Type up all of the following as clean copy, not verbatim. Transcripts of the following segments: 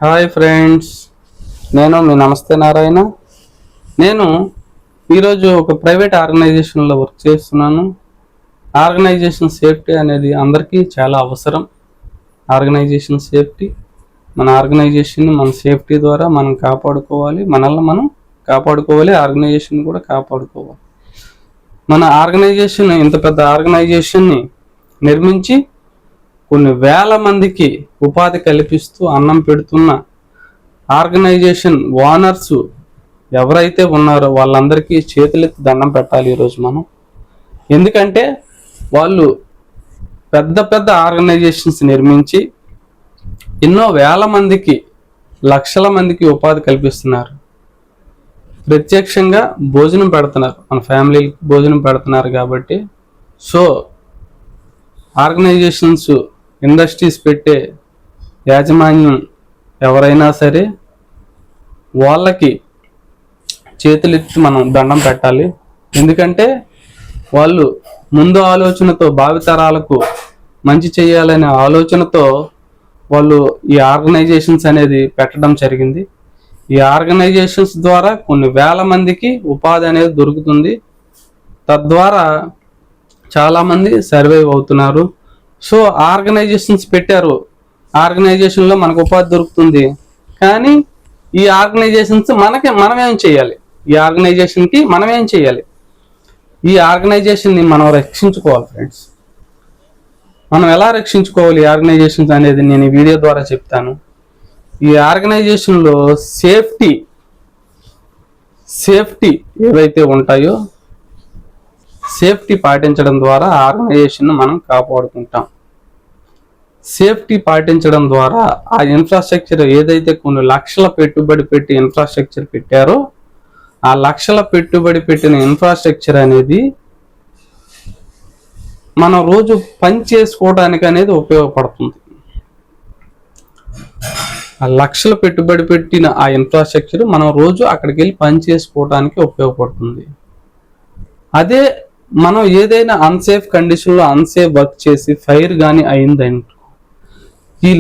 Hi friends, నేను మీ నమస్తే నారాయణ. నేను ఈరోజు ఒక ప్రైవేట్ ఆర్గనైజేషన్లో వర్క్ చేస్తున్నాను. ఆర్గనైజేషన్ సేఫ్టీ అనేది అందరికీ చాలా అవసరం. ఆర్గనైజేషన్ సేఫ్టీ, మన ఆర్గనైజేషన్ మన సేఫ్టీ ద్వారా మనం కాపాడుకోవాలి. మనల్ని మనం కాపాడుకోవాలి, ఆర్గనైజేషన్ కూడా కాపాడుకోవాలి. మన ఆర్గనైజేషన్ ఇంత పెద్ద ఆర్గనైజేషన్ని నిర్మించి కొన్ని వేల మందికి ఉపాధి కల్పిస్తూ అన్నం పెడుతున్న ఆర్గనైజేషన్ ఓనర్స్ ఎవరైతే ఉన్నారో వాళ్ళందరికీ చేతులెత్తి దండం పెట్టాలి ఈరోజు మనం. ఎందుకంటే వాళ్ళు పెద్ద పెద్ద ఆర్గనైజేషన్స్ నిర్మించి ఎన్నో వేల మందికి, లక్షల మందికి ఉపాధి కల్పిస్తున్నారు. ప్రత్యక్షంగా భోజనం పెడుతున్నారు, మన ఫ్యామిలీకి భోజనం పెడుతున్నారు. కాబట్టి ఆర్గనైజేషన్స్, ఇండస్ట్రీస్ పెట్టే యాజమాన్యం ఎవరైనా సరే వాళ్ళకి చేతులెత్తి మనం దండం పెట్టాలి. ఎందుకంటే వాళ్ళు ముందు ఆలోచనతో, భావితరాలకు మంచి చేయాలనే ఆలోచనతో వాళ్ళు ఈ ఆర్గనైజేషన్స్ అనేది పెట్టడం జరిగింది. ఈ ఆర్గనైజేషన్స్ ద్వారా కొన్ని వేల మందికి ఉపాధి అనేది దొరుకుతుంది. తద్వారా చాలామంది సర్వైవ్ అవుతున్నారు. ఆర్గనైజేషన్స్ పెట్టారు, ఆర్గనైజేషన్లో మనకు ఉపాధి దొరుకుతుంది. కానీ ఈ ఆర్గనైజేషన్స్ మనమేం చేయాలి? ఈ ఆర్గనైజేషన్కి మనమేం చేయాలి? ఈ ఆర్గనైజేషన్ని మనం రక్షించుకోవాలి ఫ్రెండ్స్. మనం ఎలా రక్షించుకోవాలి ఈ ఆర్గనైజేషన్స్ అనేది నేను ఈ వీడియో ద్వారా చెప్తాను. ఈ ఆర్గనైజేషన్లో సేఫ్టీ ఏవైతే ఉంటాయో సేఫ్టీ పాటించడం ద్వారా ఆర్గనైజేషన్ మనం కాపాడుకుంటాం. సేఫ్టీ పాటించడం ద్వారా ఆ ఇన్ఫ్రాస్ట్రక్చర్ ఏదైతే కొన్ని లక్షల పెట్టుబడి పెట్టి ఇన్ఫ్రాస్ట్రక్చర్ పెట్టారో ఆ లక్షల పెట్టుబడి పెట్టిన ఇన్ఫ్రాస్ట్రక్చర్ అనేది మనం రోజు పని చేసుకోవడానికి అనేది ఉపయోగపడుతుంది. ఆ లక్షల పెట్టుబడి పెట్టిన ఆ ఇన్ఫ్రాస్ట్రక్చర్ మనం రోజు అక్కడికి వెళ్ళి పని చేసుకోవడానికి ఉపయోగపడుతుంది. అదే మనం ఏదైనా అన్సేఫ్ కండిషన్లో అన్సేఫ్ వర్క్ చేసి ఫైర్ కానీ అయిందంటే ఈ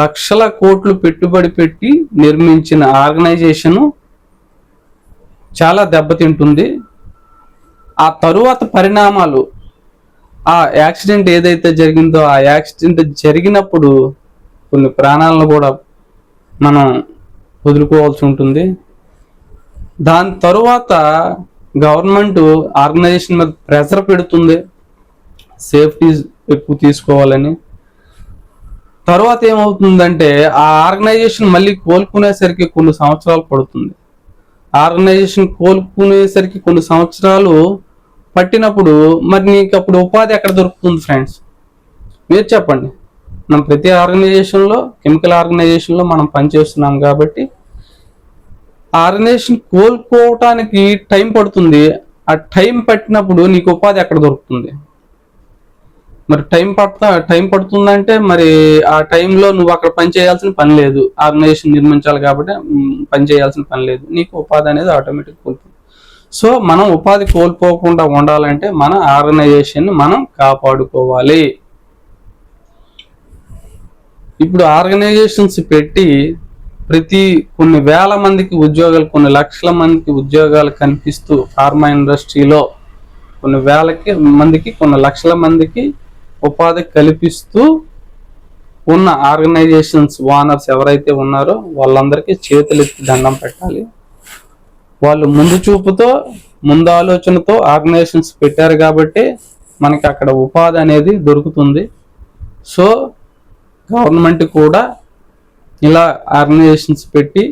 లక్షల కోట్లు పెట్టుబడి పెట్టి నిర్మించిన ఆర్గనైజేషను చాలా దెబ్బతింటుంది. ఆ తరువాత పరిణామాలు, ఆ యాక్సిడెంట్ ఏదైతే జరిగిందో ఆ యాక్సిడెంట్ జరిగినప్పుడు కొన్ని ప్రాణాలను కూడా మనం వదులుకోవాల్సి ఉంటుంది. దాని తరువాత గవర్నమెంట్ ఆర్గనైజేషన్ మీద ప్రెషర్ పెడుతుంది సేఫ్టీ ఎక్కువ తీసుకోవాలని. తర్వాత ఏమవుతుందంటే ఆ ఆర్గనైజేషన్ మళ్ళీ కోలుకునేసరికి కొన్ని సంవత్సరాలు పడుతుంది. ఆర్గనైజేషన్ కోలుకునేసరికి కొన్ని సంవత్సరాలు పట్టినప్పుడు మరి నీకు అప్పుడు ఉపాధి ఎక్కడ దొరుకుతుంది ఫ్రెండ్స్? మీరు చెప్పండి. మనం ప్రతి ఆర్గనైజేషన్లో, కెమికల్ ఆర్గనైజేషన్లో మనం పనిచేస్తున్నాం కాబట్టి ఆర్గనైజేషన్ కోలుకోవటానికి టైం పడుతుంది. ఆ టైం పట్టినప్పుడు నీకు ఉపాధి ఎక్కడ దొరుకుతుంది? మరి టైం పడుతుందంటే మరి ఆ టైంలో నువ్వు అక్కడ పని చేయాల్సిన పని లేదు. ఆర్గనైజేషన్ నిర్మించాలి కాబట్టి పని చేయాల్సిన పని లేదు. నీకు ఉపాధి అనేది ఆటోమేటిక్ కోల్పోతుంది. మనం ఉపాధి కోల్పోకుండా ఉండాలంటే మన ఆర్గనైజేషన్ మనం కాపాడుకోవాలి. ఇప్పుడు ఆర్గనైజేషన్స్ పెట్టి కొన్ని వేల మందికి ఉద్యోగాలు, కొన్ని లక్షల మందికి ఉద్యోగాలు కల్పిస్తూ ఫార్మా ఇండస్ట్రీలో కొన్ని వేలకి మందికి, కొన్ని లక్షల మందికి ఉపాధి కల్పిస్తూ ఉన్న ఆర్గనైజేషన్స్ ఓనర్స్ ఎవరైతే ఉన్నారో వాళ్ళందరికీ చేతులెత్తి దండం పెట్టాలి. వాళ్ళు ముందు చూపుతో, ముందు ఆలోచనతో ఆర్గనైజేషన్స్ పెట్టారు కాబట్టి మనకి అక్కడ ఉపాధి అనేది దొరుకుతుంది. గవర్నమెంట్ కూడా ఇలా ఆర్గనైజేషన్స్ పెట్టి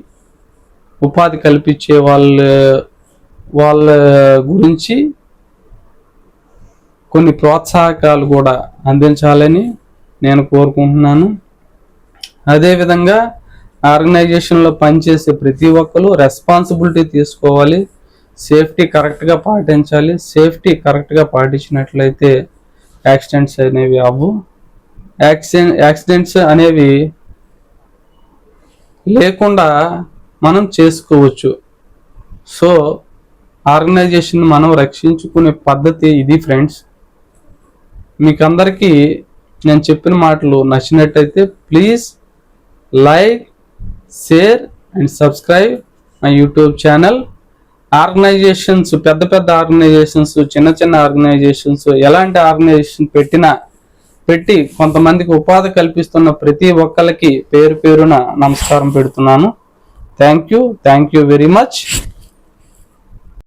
ఉపాధి కల్పించే వాళ్ళ గురించి కొన్ని ప్రోత్సాహకాలు కూడా అందించాలని నేను కోరుకుంటున్నాను. అదేవిధంగా ఆర్గనైజేషన్లో పనిచేసే ప్రతి ఒక్కరు రెస్పాన్సిబిలిటీ తీసుకోవాలి. సేఫ్టీ కరెక్ట్గా పాటించాలి. సేఫ్టీ కరెక్ట్గా పాటించినట్లయితే యాక్సిడెంట్స్ అనేవి అవ్వు. యాక్సిడెంట్స్ అనేవి లేకుండా మనం చేసుకోవచ్చు. ఆర్గనైజేషన్ మనం రక్షించుకునే పద్ధతి ఇది ఫ్రెండ్స్. మీకు అందరికీ నేను చెప్పిన మాటలు నచ్చినట్టయితే please like, share and subscribe my YouTube channel. Organisations, పెద్ద పెద్ద ఆర్గనైజేషన్స్, చిన్న చిన్న ఆర్గనైజేషన్స్, ఎలాంటి ఆర్గనైజేషన్ పెట్టి కొంతమందికి ఉపాధి కల్పిస్తున్న ప్రతి ఒక్కరికి పేరు పేరున నమస్కారం పెడుతున్నాను. Thank you very much.